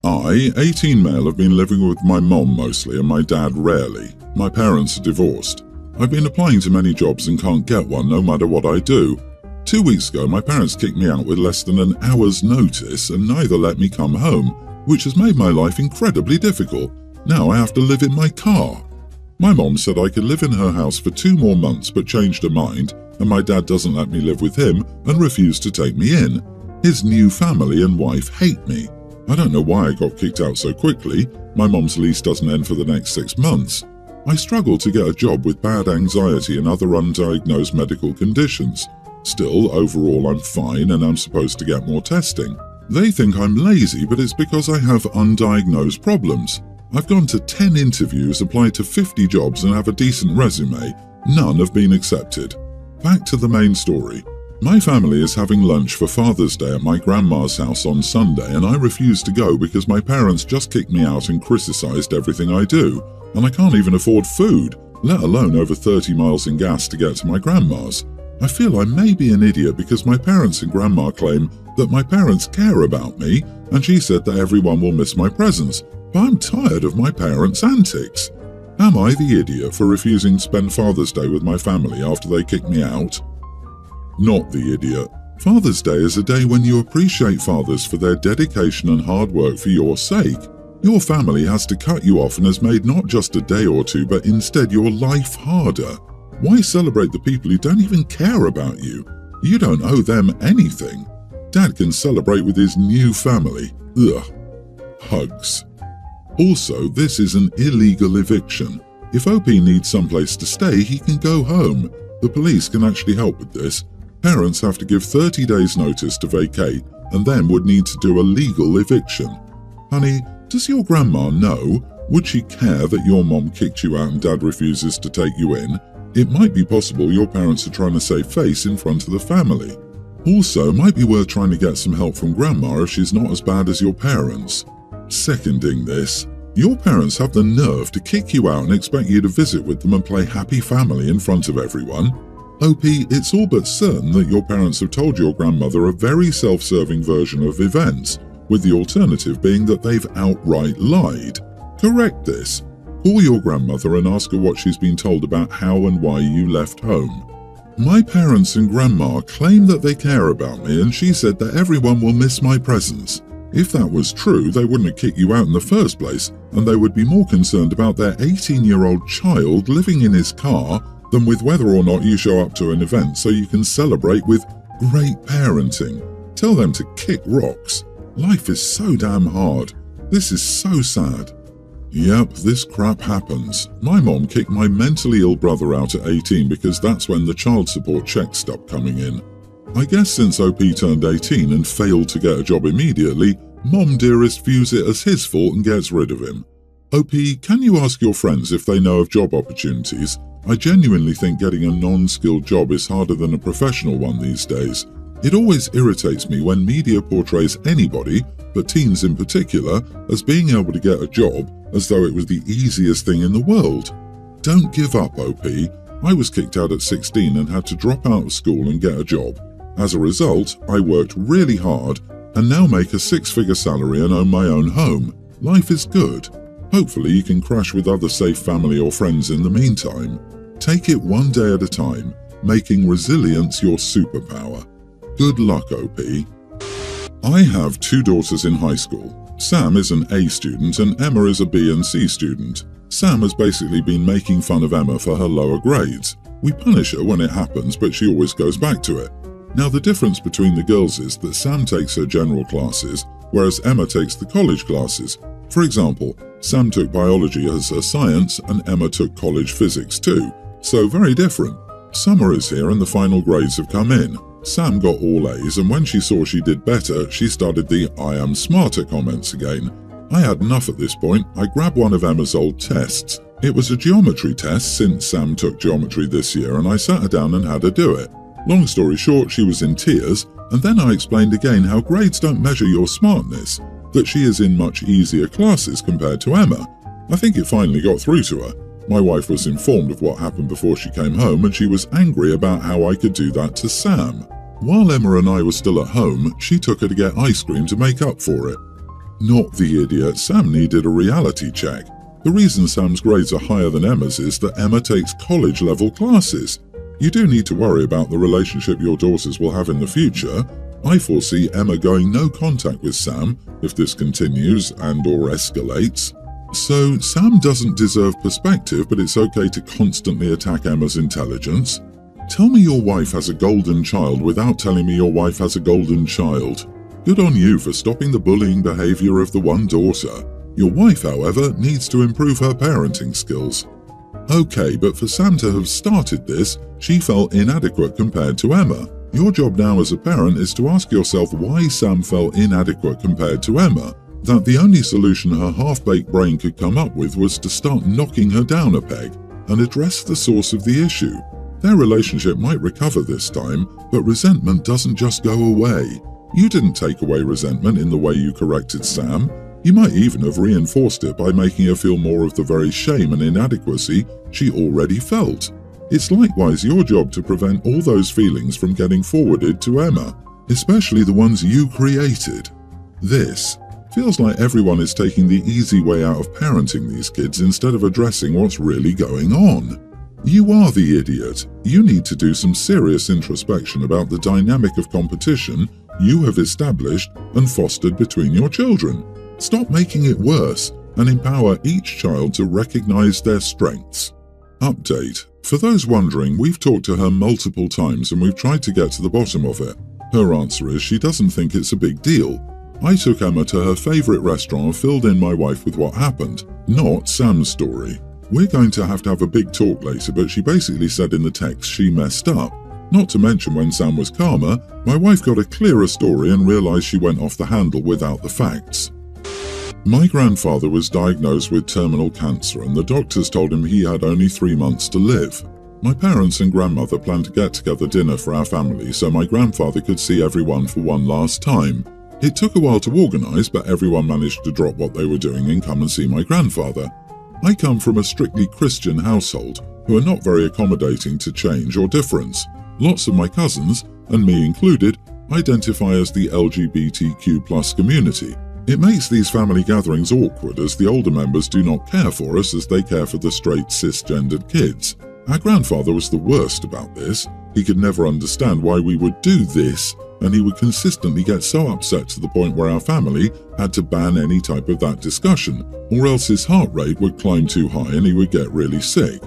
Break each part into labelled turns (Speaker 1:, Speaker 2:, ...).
Speaker 1: I, 18 male, have been living with my mom mostly and my dad rarely. My parents are divorced. I've been applying to many jobs and can't get one no matter what I do. 2 weeks ago, my parents kicked me out with less than an hour's notice and neither let me come home, which has made my life incredibly difficult. Now I have to live in my car. My mom said I could live in her house for 2 more months but changed her mind, and my dad doesn't let me live with him and refused to take me in. His new family and wife hate me. I don't know why I got kicked out so quickly. My mom's lease doesn't end for the next 6 months. I struggle to get a job with bad anxiety and other undiagnosed medical conditions. Still, overall I'm fine and I'm supposed to get more testing. They think I'm lazy, but it's because I have undiagnosed problems. I've gone to 10 interviews, applied to 50 jobs and have a decent resume. None have been accepted. Back to the main story. My family is having lunch for Father's Day at my grandma's house on Sunday and I refuse to go because my parents just kicked me out and criticized everything I do. And I can't even afford food, let alone over 30 miles in gas to get to my grandma's. I feel I may be an idiot because my parents and grandma claim that my parents care about me and she said that everyone will miss my presence. But I'm tired of my parents' antics. Am I the idiot for refusing to spend Father's Day with my family after they kicked me out? Not the idiot. Father's Day is a day when you appreciate fathers for their dedication and hard work for your sake. Your family has to cut you off and has made not just a day or two, but instead your life harder. Why celebrate the people who don't even care about you? You don't owe them anything. Dad can celebrate with his new family. Ugh. Hugs. Also, this is an illegal eviction. If OP needs someplace to stay, he can go home. The police can actually help with this. Parents have to give 30 days notice to vacate and then would need to do a legal eviction. Honey, does your grandma know? Would she care that your mom kicked you out and dad refuses to take you in? It might be possible your parents are trying to save face in front of the family. Also, might be worth trying to get some help from grandma if she's not as bad as your parents. Seconding this, your parents have the nerve to kick you out and expect you to visit with them and play happy family in front of everyone. OP, it's all but certain that your parents have told your grandmother a very self-serving version of events, with the alternative being that they've outright lied. Correct this. Call your grandmother and ask her what she's been told about how and why you left home. My parents and grandma claim that they care about me and she said that everyone will miss my presence. If that was true, they wouldn't have kicked you out in the first place, and they would be more concerned about their 18-year-old child living in his car than with whether or not you show up to an event so you can celebrate with great parenting. Tell them to kick rocks. Life is so damn hard. This is so sad. Yep, this crap happens. My mom kicked my mentally ill brother out at 18 because that's when the child support checks stopped coming in. I guess since OP turned 18 and failed to get a job immediately, Mom Dearest views it as his fault and gets rid of him. OP, can you ask your friends if they know of job opportunities? I genuinely think getting a non-skilled job is harder than a professional one these days. It always irritates me when media portrays anybody, but teens in particular, as being able to get a job as though it was the easiest thing in the world. Don't give up, OP. I was kicked out at 16 and had to drop out of school and get a job. As a result, I worked really hard and now make a 6-figure salary and own my own home. Life is good. Hopefully you can crash with other safe family or friends in the meantime. Take it one day at a time, making resilience your superpower. Good luck, OP. I have 2 daughters in high school. Sam is an A student and Emma is a B and C student. Sam has basically been making fun of Emma for her lower grades. We punish her when it happens, but she always goes back to it. Now the difference between the girls is that Sam takes her general classes, whereas Emma takes the college classes. For example, Sam took biology as her science and Emma took college physics too. So very different. Summer is here and the final grades have come in. Sam got all A's and when she saw she did better, she started the "I am smarter" comments again. I had enough at this point. I grabbed one of Emma's old tests. It was a geometry test since Sam took geometry this year and I sat her down and had her do it. Long story short, she was in tears and then I explained again how grades don't measure your smartness, that she is in much easier classes compared to Emma. I think it finally got through to her. My wife was informed of what happened before she came home and she was angry about how I could do that to Sam. While Emma and I were still at home, she took her to get ice cream to make up for it. Not the idiot, Sam needed a reality check. The reason Sam's grades are higher than Emma's is that Emma takes college-level classes. You do need to worry about the relationship your daughters will have in the future. I foresee Emma going no contact with Sam if this continues and/or escalates. So Sam doesn't deserve perspective, but it's okay to constantly attack Emma's intelligence. Tell me your wife has a golden child without telling me your wife has a golden child. Good on you for stopping the bullying behavior of the one daughter. Your wife, however, needs to improve her parenting skills. Okay, but for Sam to have started this, she felt inadequate compared to Emma. Your job now as a parent is to ask yourself why Sam felt inadequate compared to Emma, that the only solution her half-baked brain could come up with was to start knocking her down a peg and address the source of the issue. Their relationship might recover this time, but resentment doesn't just go away. You didn't take away resentment in the way you corrected Sam. You might even have reinforced it by making her feel more of the very shame and inadequacy she already felt. It's likewise your job to prevent all those feelings from getting forwarded to Emma, especially the ones you created. This feels like everyone is taking the easy way out of parenting these kids instead of addressing what's really going on. You are the idiot. You need to do some serious introspection about the dynamic of competition you have established and fostered between your children. Stop making it worse and empower each child to recognize their strengths. Update. For those wondering, we've talked to her multiple times and we've tried to get to the bottom of it. Her answer is she doesn't think it's a big deal. I took Emma to her favorite restaurant and filled in my wife with what happened, not Sam's story. We're going to have a big talk later, but she basically said in the text she messed up. Not to mention when Sam was calmer, my wife got a clearer story and realized she went off the handle without the facts. My grandfather was diagnosed with terminal cancer and the doctors told him he had only 3 months to live. My parents and grandmother planned to get together dinner for our family so my grandfather could see everyone for one last time. It took a while to organise, but everyone managed to drop what they were doing and come and see my grandfather. I come from a strictly Christian household who are not very accommodating to change or difference. Lots of my cousins, and me included, identify as the LGBTQ+ community. It makes these family gatherings awkward as the older members do not care for us as they care for the straight cisgendered kids. Our grandfather was the worst about this. He could never understand why we would do this, and he would consistently get so upset to the point where our family had to ban any type of that discussion, or else his heart rate would climb too high and he would get really sick.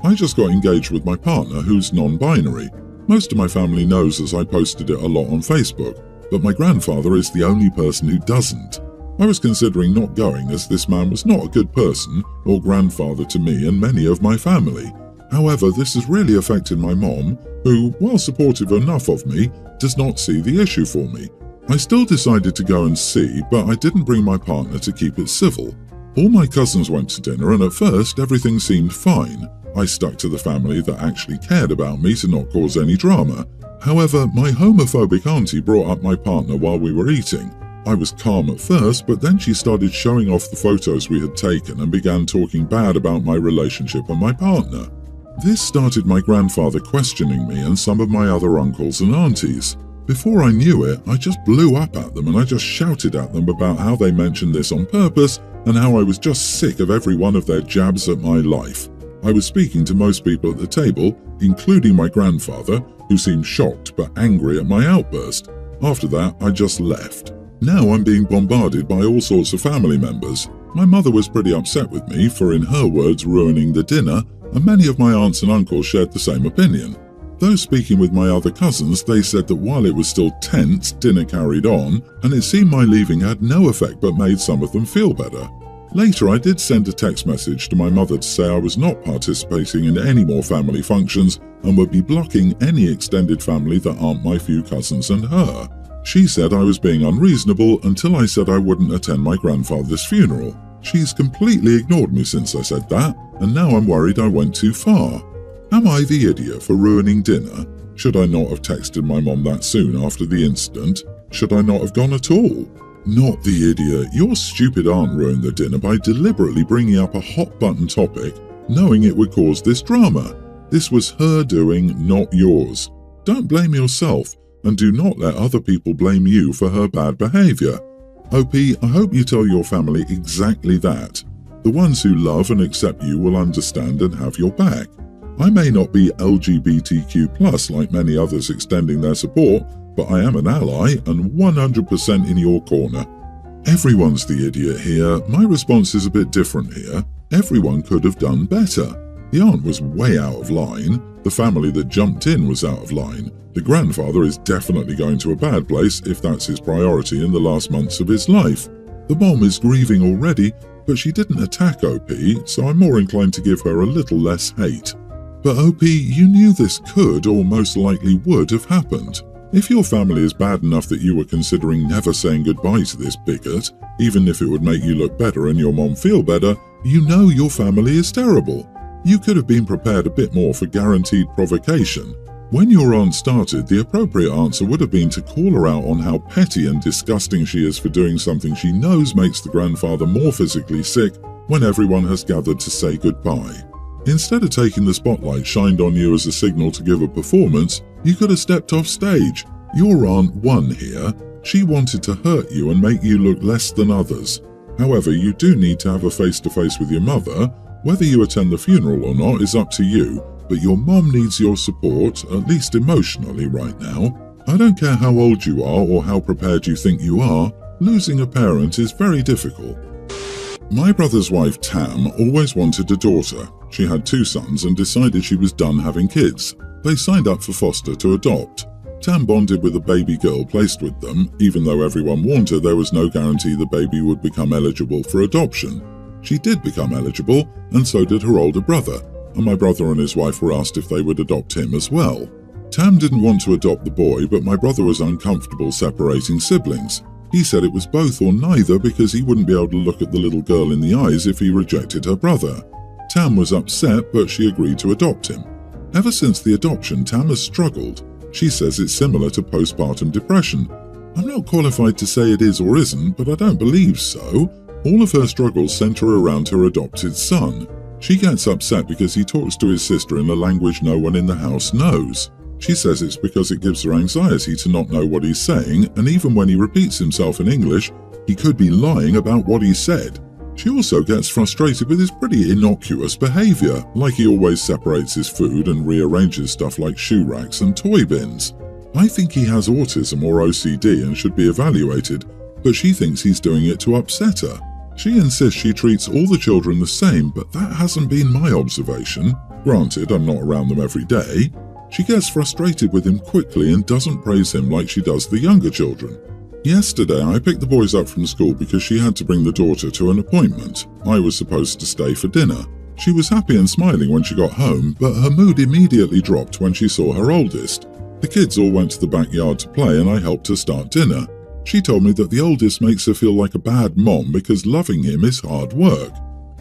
Speaker 1: I just got engaged with my partner who's non-binary. Most of my family knows as I posted it a lot on Facebook, but my grandfather is the only person who doesn't. I was considering not going as this man was not a good person or grandfather to me and many of my family. However, this has really affected my mom, who, while supportive enough of me, does not see the issue for me. I still decided to go and see, but I didn't bring my partner to keep it civil. All my cousins went to dinner and at first everything seemed fine. I stuck to the family that actually cared about me to not cause any drama. However, my homophobic auntie brought up my partner while we were eating. I was calm at first, but then she started showing off the photos we had taken and began talking bad about my relationship and my partner. This started my grandfather questioning me and some of my other uncles and aunties. Before I knew it, I just blew up at them and I just shouted at them about how they mentioned this on purpose and how I was just sick of every one of their jabs at my life. I was speaking to most people at the table, including my grandfather, who seemed shocked but angry at my outburst. After that, I just left. Now I'm being bombarded by all sorts of family members. My mother was pretty upset with me for, in her words, ruining the dinner, and many of my aunts and uncles shared the same opinion. Though speaking with my other cousins, they said that while it was still tense, dinner carried on, and it seemed my leaving had no effect but made some of them feel better. Later, I did send a text message to my mother to say I was not participating in any more family functions and would be blocking any extended family that aren't my few cousins and her. She said I was being unreasonable until I said I wouldn't attend my grandfather's funeral. She's completely ignored me since I said that, and now I'm worried I went too far. Am I the idiot for ruining dinner? Should I not have texted my mom that soon after the incident? Should I not have gone at all? Not the idiot. Your stupid aunt ruined the dinner by deliberately bringing up a hot-button topic, knowing it would cause this drama. This was her doing, not yours. Don't blame yourself, and do not let other people blame you for her bad behavior. OP, I hope you tell your family exactly that. The ones who love and accept you will understand and have your back. I may not be LGBTQ+ like many others extending their support, but I am an ally and 100% in your corner. Everyone's the idiot here. My response is a bit different here. Everyone could have done better. The aunt was way out of line. The family that jumped in was out of line. The grandfather is definitely going to a bad place if that's his priority in the last months of his life. The mom is grieving already, but she didn't attack OP, so I'm more inclined to give her a little less hate. But OP, you knew this could or most likely would have happened. If your family is bad enough that you were considering never saying goodbye to this bigot, even if it would make you look better and your mom feel better, you know your family is terrible. You could have been prepared a bit more for guaranteed provocation. When your aunt started, the appropriate answer would have been to call her out on how petty and disgusting she is for doing something she knows makes the grandfather more physically sick when everyone has gathered to say goodbye. Instead of taking the spotlight shined on you as a signal to give a performance, you could have stepped off stage. Your aunt won here. She wanted to hurt you and make you look less than others. However, you do need to have a face-to-face with your mother. Whether you attend the funeral or not is up to you, but your mom needs your support, at least emotionally right now. I don't care how old you are or how prepared you think you are, losing a parent is very difficult. My brother's wife Tam always wanted a daughter. She had 2 sons and decided she was done having kids. They signed up for foster to adopt. Tam bonded with a baby girl placed with them, even though everyone warned her there was no guarantee the baby would become eligible for adoption. She did become eligible, and so did her older brother, and my brother and his wife were asked if they would adopt him as well. Tam didn't want to adopt the boy, but my brother was uncomfortable separating siblings. He said it was both or neither because he wouldn't be able to look at the little girl in the eyes if he rejected her brother. Tam was upset, but she agreed to adopt him. Ever since the adoption, Tam has struggled. She says it's similar to postpartum depression. I'm not qualified to say it is or isn't, but I don't believe so. All of her struggles center around her adopted son. She gets upset because he talks to his sister in a language no one in the house knows. She says it's because it gives her anxiety to not know what he's saying, and even when he repeats himself in English, he could be lying about what he said. She also gets frustrated with his pretty innocuous behavior, like he always separates his food and rearranges stuff like shoe racks and toy bins. I think he has autism or OCD and should be evaluated, but she thinks he's doing it to upset her. She insists she treats all the children the same, but that hasn't been my observation. Granted, I'm not around them every day. She gets frustrated with him quickly and doesn't praise him like she does the younger children. Yesterday, I picked the boys up from school because she had to bring the daughter to an appointment. I was supposed to stay for dinner. She was happy and smiling when she got home, but her mood immediately dropped when she saw her oldest. The kids all went to the backyard to play and I helped her start dinner. She told me that the oldest makes her feel like a bad mom because loving him is hard work.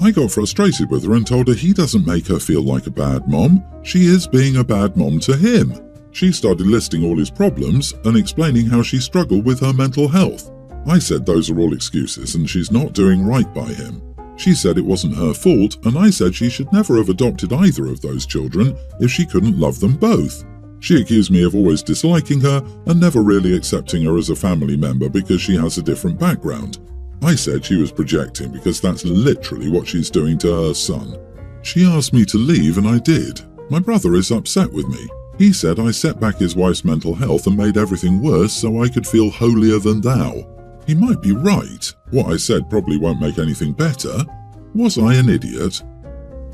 Speaker 1: I got frustrated with her and told her he doesn't make her feel like a bad mom. She is being a bad mom to him. She started listing all his problems and explaining how she struggled with her mental health. I said those are all excuses and she's not doing right by him. She said it wasn't her fault, and I said she should never have adopted either of those children if she couldn't love them both. She accused me of always disliking her and never really accepting her as a family member because she has a different background. I said she was projecting because that's literally what she's doing to her son. She asked me to leave and I did. My brother is upset with me. He said I set back his wife's mental health and made everything worse so I could feel holier than thou. He might be right. What I said probably won't make anything better. Was I an idiot?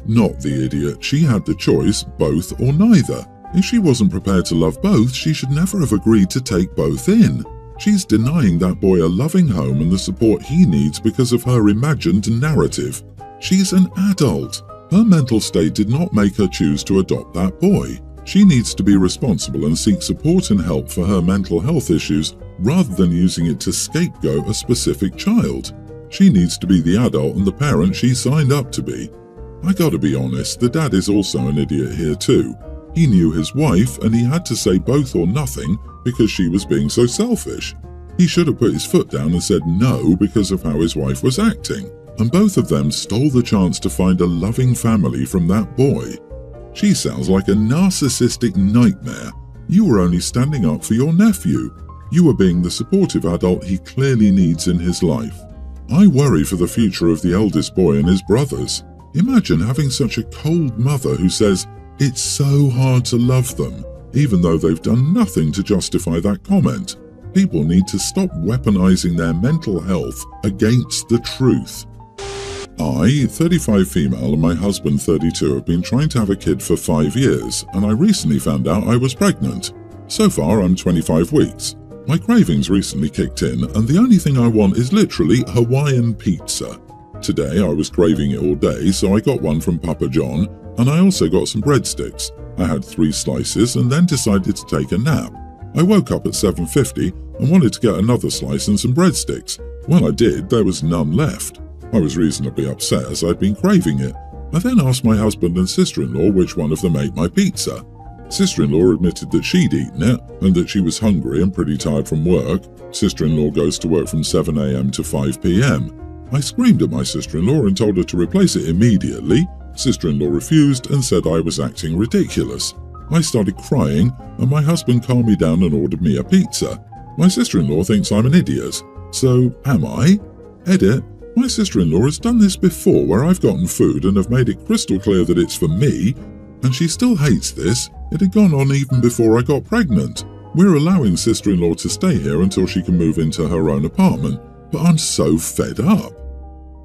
Speaker 1: Not the idiot. She had the choice, both or neither. If she wasn't prepared to love both, she should never have agreed to take both in. She's denying that boy a loving home and the support he needs because of her imagined narrative. She's an adult. Her mental state did not make her choose to adopt that boy. She needs to be responsible and seek support and help for her mental health issues rather than using it to scapegoat a specific child. She needs to be the adult and the parent she signed up to be. I gotta be honest, the dad is also an idiot here too. He knew his wife and he had to say both or nothing because she was being so selfish. He should have put his foot down and said no because of how his wife was acting. And both of them stole the chance to find a loving family from that boy. She sounds like a narcissistic nightmare. You were only standing up for your nephew. You are being the supportive adult he clearly needs in his life. I worry for the future of the eldest boy and his brothers. Imagine having such a cold mother who says, "It's so hard to love them," even though they've done nothing to justify that comment. People need to stop weaponizing their mental health against the truth. I, 35 female, and my husband, 32, have been trying to have a kid for 5 years, and I recently found out I was pregnant. So far, I'm 25 weeks. My cravings recently kicked in, and the only thing I want is literally Hawaiian pizza. Today, I was craving it all day, so I got one from Papa John, and I also got some breadsticks. I had 3 slices and then decided to take a nap. I woke up at 7:50 and wanted to get another slice and some breadsticks. When I did, there was none left. I was reasonably upset as I'd been craving it. I then asked my husband and sister-in-law which one of them ate my pizza. Sister-in-law admitted that she'd eaten it and that she was hungry and pretty tired from work. Sister-in-law goes to work from 7 a.m. to 5 p.m. I screamed at my sister-in-law and told her to replace it immediately. Sister-in-law refused and said I was acting ridiculous. I started crying and my husband calmed me down and ordered me a pizza. My sister-in-law thinks I'm an idiot. So, am I? Edit. My sister-in-law has done this before where I've gotten food and have made it crystal clear that it's for me, and she still hates this. It had gone on even before I got pregnant. We're allowing sister-in-law to stay here until she can move into her own apartment, but I'm so fed up.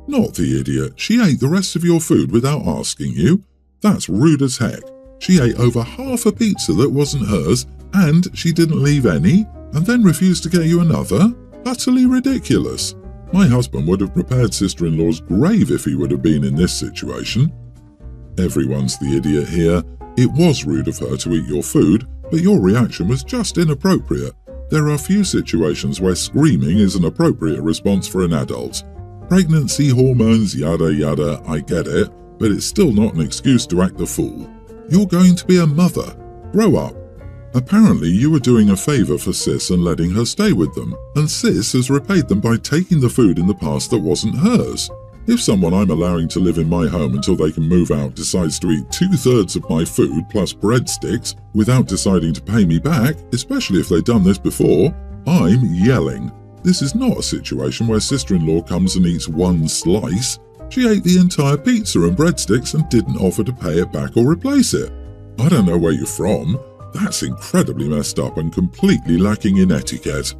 Speaker 1: Not the idiot. She ate the rest of your food without asking you. That's rude as heck. She ate over half a pizza that wasn't hers, and she didn't leave any, and then refused to get you another? Utterly ridiculous. My husband would have prepared sister-in-law's grave if he would have been in this situation. Everyone's the idiot here. It was rude of her to eat your food, but your reaction was just inappropriate. There are few situations where screaming is an appropriate response for an adult. Pregnancy, hormones, yada yada, I get it, but it's still not an excuse to act the fool. You're going to be a mother. Grow up. Apparently you were doing a favour for Sis and letting her stay with them, and Sis has repaid them by taking the food in the past that wasn't hers. If someone I'm allowing to live in my home until they can move out decides to eat 2/3 of my food plus breadsticks without deciding to pay me back, especially if they've done this before, I'm yelling. This is not a situation where sister-in-law comes and eats one slice. She ate the entire pizza and breadsticks and didn't offer to pay it back or replace it. I don't know where you're from. That's incredibly messed up and completely lacking in etiquette.